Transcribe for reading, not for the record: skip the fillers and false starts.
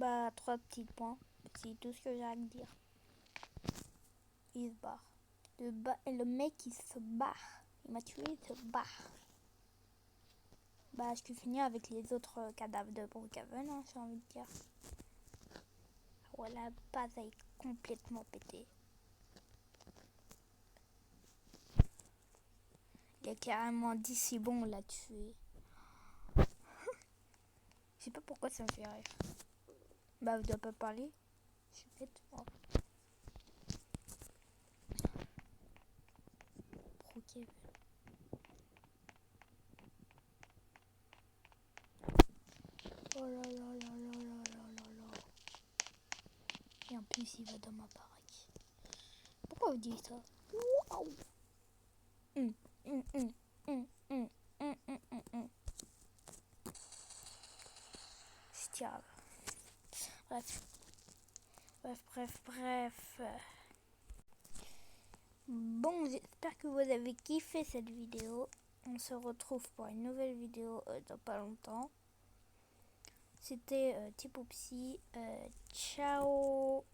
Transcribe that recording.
Bah, 3 petits points. C'est tout ce que j'ai à dire. Il se barre. Le mec, il se barre. Il m'a tué, il se barre. Bah, je suis fini avec les autres cadavres de Brookhaven, hein, j'ai envie de dire. Ouais, la base est complètement pétée. Il a carrément dit si bon, on l'a tué. Je sais pas pourquoi ça me fait rire. Bah, vous doit pas parler. Je suis bête. Oh. Brookhaven. Oh là là là là là là là là. Et en plus, il va dans ma baraque. Pourquoi vous dites ça? Waouh. Stial. Bref. Bon, j'espère que vous avez kiffé cette vidéo. On se retrouve pour une nouvelle vidéo dans pas longtemps. C'était Tipopsy. Ciao.